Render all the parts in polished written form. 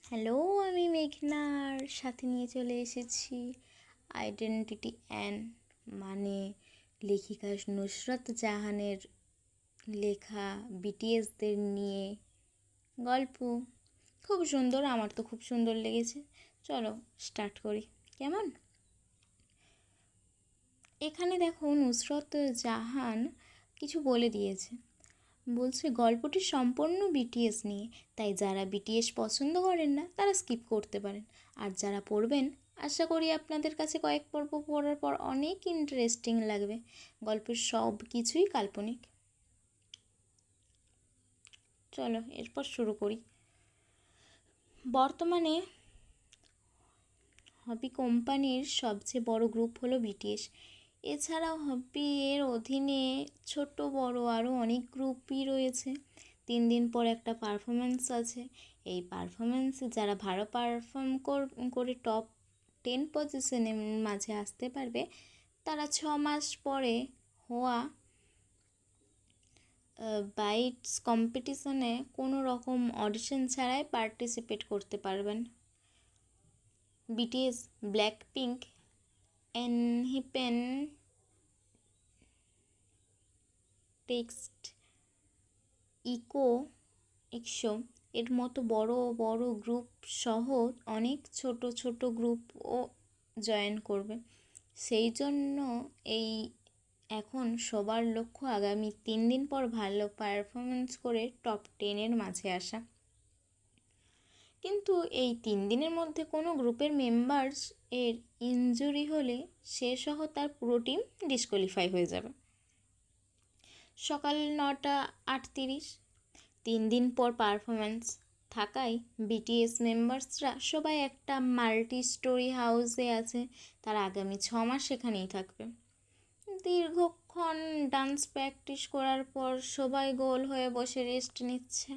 Hello, আমি মেঘনার সাথে নিয়ে চলে এসেছি আইডেন্টিটি অ্যান, মানে লেখিকা নুসরত জাহানের লেখা বিটিএসদের নিয়ে গল্প। খুব সুন্দর, আমার তো খুব সুন্দর লেগেছে। চলো স্টার্ট করি। কেমন? এখানে দেখো, নুসরত জাহান কিছু বলে দিয়েছে। বলছে গল্পটি সম্পূর্ণ বিটিএস নিয়ে, তাই যারা বিটিএস পছন্দ করেন না তারা স্কিপ করতে পারেন। আর যারা পড়বেন, আশা করি আপনাদের কাছে কয়েক পর্ব পড়ার পর অনেক ইন্টারেস্টিং লাগবে। গল্পের সব কিছুই কাল্পনিক। চলো এরপর শুরু করি। বর্তমানে হবি কোম্পানির সবচেয়ে বড় গ্রুপ হলো বিটিএস। এছাড়াও হবি এর অধীনে ছোট বড় আরও অনেক গ্রুপই রয়েছে। 3 দিন পর একটা পারফরমেন্স আছে। এই পারফরমেন্সে যারা ভালো পারফর্ম করে টপ 10 পজিশনের মাঝে আসতে পারবে, তারা 6 মাস পরে হওয়া বাইটস কম্পিটিশনে কোনো রকম অডিশন ছাড়াই পার্টিসিপেট করতে পারবেন। বিটিএস, ব্ল্যাকপিঙ্ক, এনহিপেন, টেক্সট, ইকো, এক্সো এর মতো বড় বড় গ্রুপ সহ অনেক ছোট ছোট গ্রুপও জয়েন করবে। সেই জন্য এখন সবার লক্ষ্য আগামী 3 দিন পর ভালো পারফরমেন্স করে টপ 10 মাঝে আসা। কিন্তু এই 3 দিনের মধ্যে কোনো গ্রুপের মেম্বার্স এর ইনজুরি হলে সে সহ তার পুরো টিম ডিসকোয়ালিফাই হয়ে যাবে। সকাল 9:38, 3 দিন পর পারফরমেন্স থাকায় বিটিএস মেম্বার্সরা সবাই একটা মাল্টি স্টোরি হাউসে আছে। তারা আগামী 6 মাস সেখানেই থাকবে। দীর্ঘক্ষণ ডান্স প্র্যাকটিস করার পর সবাই গোল হয়ে বসে রেস্ট নিচ্ছে।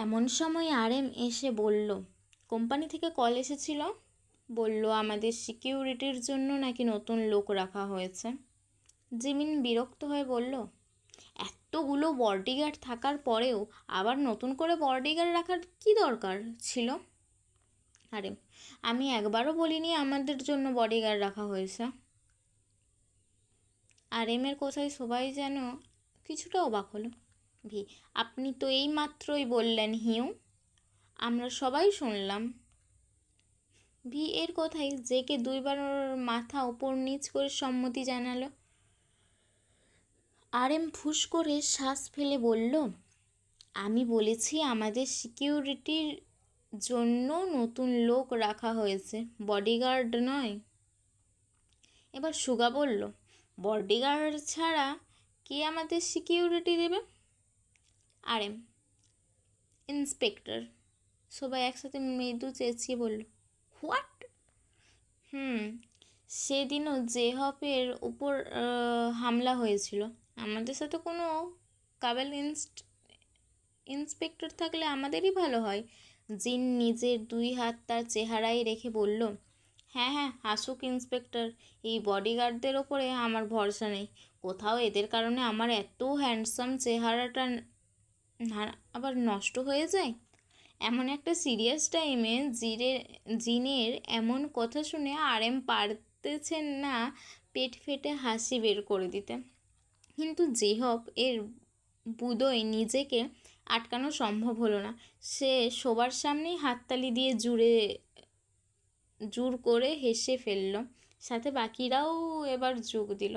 এমন সময় আরএম এসে বলল, কোম্পানি থেকে কল এসেছিল। বলল আমাদের সিকিউরিটির জন্য নাকি নতুন লোক রাখা হয়েছে। জিমিন বিরক্ত হয়ে বলল, এতগুলো বডিগার্ড থাকার পরেও আবার নতুন করে বডিগার্ড রাখার কি দরকার ছিল? আরে আমি একবারও বলিনি আমাদের জন্য বডিগার্ড রাখা হয়েছে। আরএমের কথায় সবাই যেন কিছুটা অবাক হলো। আপনি তো এই মাত্রই বললেন হিউ, আমরা সবাই শুনলাম। এর কথায় জেকে 2বার মাথা ওপর নিচ করে সম্মতি জানালো। আরএম ফুস করে শ্বাস ফেলে বলল, আমি বলেছি আমাদের সিকিউরিটির জন্য নতুন লোক রাখা হয়েছে, বডিগার্ড নয়। এবার সুগা বলল, বডিগার্ড ছাড়া কে আমাদের সিকিউরিটি দেবে? RM, inspector. সবাই একসাথে মৃদু চেঁচিয়ে বলল, হোয়াট? সেদিনও জেহপের উপর হামলা হয়েছিল। আমাদের সাথে কোনো কাবেল ইন্সপেক্টর থাকলে আমাদেরই ভালো হয়। জিন নিজের 2 হাত তার চেহারায় রেখে বলল, হ্যাঁ হ্যাঁ আসুক ইন্সপেক্টর, এই বডিগার্ডদের ওপরে আমার ভরসা নেই। কোথাও এদের কারণে আমার এত হ্যান্ডসাম চেহারাটা আবার নষ্ট হয়ে যায়। এমন একটা সিরিয়াস টাইমে জিনের এমন কথা শুনে আরএম পারতেছেন না পেট ফেটে হাসি বের করে দিতে। কিন্তু জেহপ এর বুদোয় নিজেকে আটকানো সম্ভব হলো না। সে সবার সামনেই হাততালি দিয়ে জোর করে হেসে ফেলল। সাথে বাকিরাও এবার যোগ দিল।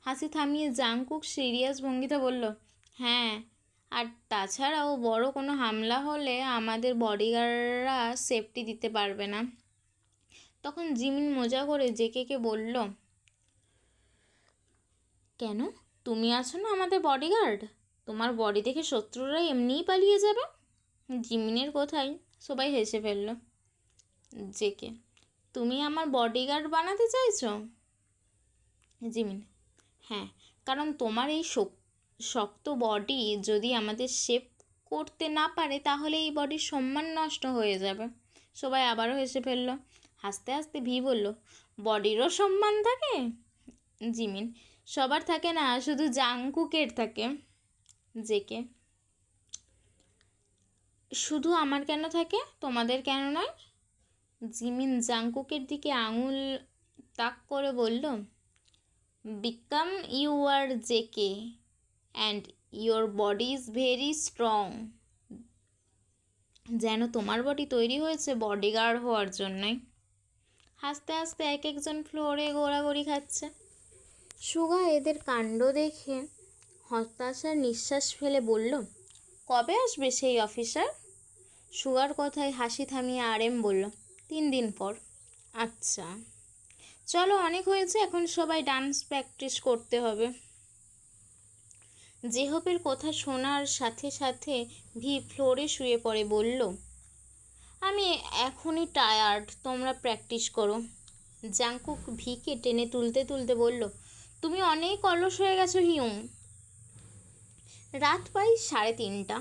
হাসি থামিয়ে জাংকুক সিরিয়াস ভঙ্গিতে বলল, হ্যাঁ, আর তাছাড়াও বড় কোনো হামলা হলে আমাদের বডিগার্ডরা সেফটি দিতে পারবে না। তখন জিমিন মজা করে জেকেকে বলল, কেন, তুমি আছো না আমাদের বডিগার্ড? তোমার বডি দেখে শত্রুরা এমনিই পালিয়ে যাবে। জিমিনের কথায় সবাই হেসে ফেলল। জেকে, তুমি আমার বডিগার্ড বানাতে চাইছো? জিমিন, হ্যাঁ, কারণ তোমার এই শক্ত বডি যদি আমাদের শেপ করতে না পারে তাহলে এই বডির সম্মান নষ্ট হয়ে যাবে। সবাই আবারও হেসে ফেলল। হাসতে হাসতে বলল, বডিরও সম্মান থাকে? জিমিন, সবার থাকে না, শুধু জাংকুকের থাকে। জেকে, শুধু আমার কেন থাকে, তোমাদের কেন নয়? জিমিন জাংকুকের দিকে আঙুল তাক করে বলল, become you are JK and your body is very strong. যেন তোমার বডি তৈরি হয়েছে বডিগার্ড হওয়ার জন্যই। হাসতে হাসতে এক একজন ফ্লোরে গোড়াগড়ি খাচ্ছে। সুগা এদের কাণ্ড দেখে হতাশার নিঃশ্বাস ফেলে বলল, কবে আসবে সেই অফিসার? সুগার কথায় হাসি থামিয়ে আরএম বলল, 3 দিন পর। আচ্ছা চলো, অনেক হয়েছে, এখন সবাই ডান্স প্র্যাকটিস করতে হবে। জেহপের কথা শোনার সাথে সাথে ভি ফ্লোরে শুয়ে পড়ে বলল, আমি এখনই টায়ার্ড, তোমরা প্র্যাকটিস করো। জাংকুক ভিকে টেনে তুলতে তুলতে বলল, তুমি অনেক অলস হয়ে গেছো হিউম। রাত প্রায় 3:30।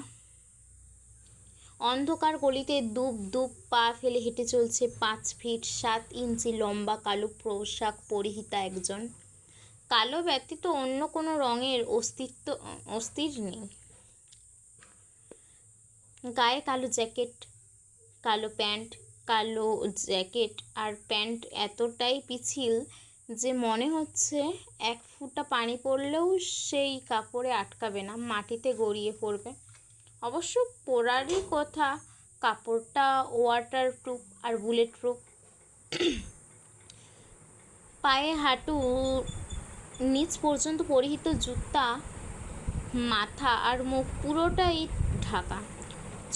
অন্ধকার গলিতে দুপ দুপ পা ফেলে হেঁটে চলছে 5 ফিট 7 ইঞ্চি লম্বা কালো পোশাক পরিহিতা একজন। কালো ব্যতীত অন্য কোনো রঙের অস্তিত্ব নেই। গায়ে কালো জ্যাকেট, কালো প্যান্ট, কালো জ্যাকেট আর প্যান্ট এতটাই পিছিল যে মনে হচ্ছে 1 ফোঁটা পানি পড়লেও সেই কাপড়ে আটকাবে না, মাটিতে গড়িয়ে পড়বে। অবশ্য পরারই কথা, কাপড়টা ওয়াটারপ্রুফ আর বুলেট প্রুফ। পায়ে হাঁটু নিচ পর্যন্ত পরিহিত জুতা, মাথা আর মুখ পুরোটাই ঢাকা।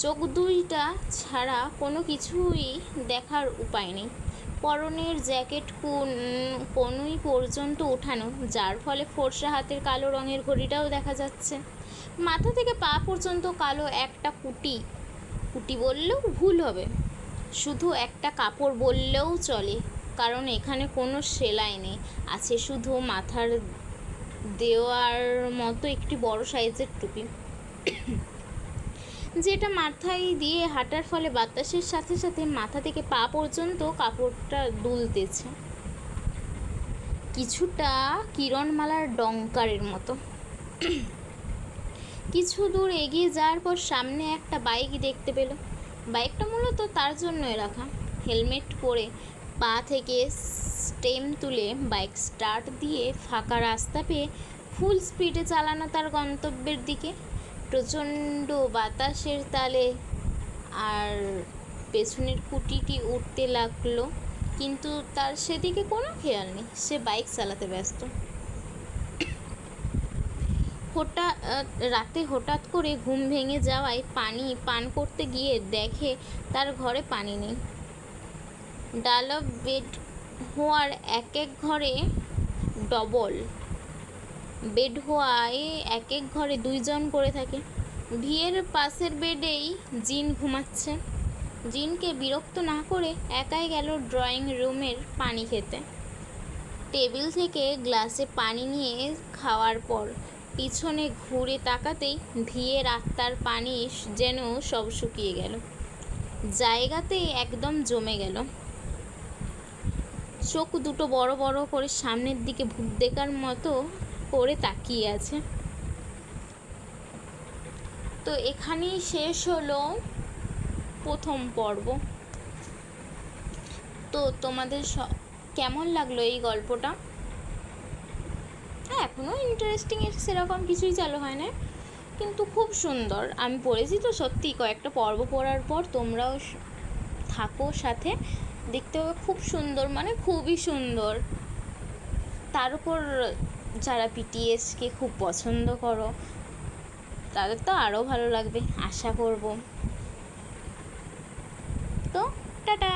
চোখ দুইটা ছাড়া কোনো কিছুই দেখার উপায় নেই। পরনের জ্যাকেট কনুই পর্যন্ত ওঠানো, যার ফলে ফর্সা হাতের কালো রঙের ঘড়িটাও দেখা যাচ্ছে। মাথা থেকে পা পর্যন্ত কালো একটা কুটি বললেও ভুল হবে, শুধু একটা কাপড় বললেও চলে, কারণ এখানে কোনো সেলাই নেই, আছে শুধু মাথার দেওয়ার মতো একটি বড় সাইজের টুপি, যেটা মাথায় দিয়ে হাঁটার ফলে বাতাসের সাথে সাথে মাথা থেকে পা পর্যন্ত কাপড়টা দুলতেছে, কিছুটা কিরণমালার ডঙ্কারের মতো। কিছু দূর এগিয়ে যাওয়ার পর সামনে একটা বাইক দেখতে পেল। বাইকটা মূলত তার জন্যই রাখা। হেলমেট পরে পা থেকে স্টেম তুলে বাইক স্টার্ট দিয়ে ফাঁকা রাস্তা পেয়ে ফুল স্পিডে চালানো তার গন্তব্যের দিকে। প্রচণ্ড বাতাসের তালে আর পেছনের খুঁটিটি উঠতে লাগলো, কিন্তু তার সেদিকে কোনো খেয়াল নেই, সে বাইক চালাতে ব্যস্ত। রাতে হঠাৎ করে ঘুম ভেঙে যাওয়ায় পানি পান করতে গিয়ে দেখে তার ঘরে পানি নেই। ডাবল বেড হওয়ার এক এক ঘরে বেড হওয়ায় এক এক ঘরে 2 জন করে থাকে। ভিয়ের পাশের বেডেই জিন ঘুমাচ্ছে। জিনকে বিরক্ত না করে একাই গেল ড্রয়িং রুমের পানি খেতে। টেবিল থেকে গ্লাসে পানি নিয়ে খাওয়ার পর পিছনে ঘুরে তাকাতেই ভিয়ের আত্মার পানি যেন সব শুকিয়ে গেল, জায়গাতেই একদম জমে গেল। চোখ দুটো বড় বড় করে সামনের দিকে ভূত দেখার মতো করে তাকিয়ে আছে। তো এখানেই শেষ হলো প্রথম পর্ব। তো তোমাদের কেমন লাগলো এই গল্পটা? এখনও ইন্টারেস্টিং সেরকম কিছুই চালু হয় না, কিন্তু খুব সুন্দর। আমি পড়েছি তো সত্যি, কয়েকটা পর্ব পড়ার পর তোমরাও থাকো সাথে, দেখতে হবে খুব সুন্দর, মানে খুবই সুন্দর। তার উপর যারা বিটিএসকে খুব পছন্দ করো তাদের তো আরও ভালো লাগবে আশা করব। তো টাটা।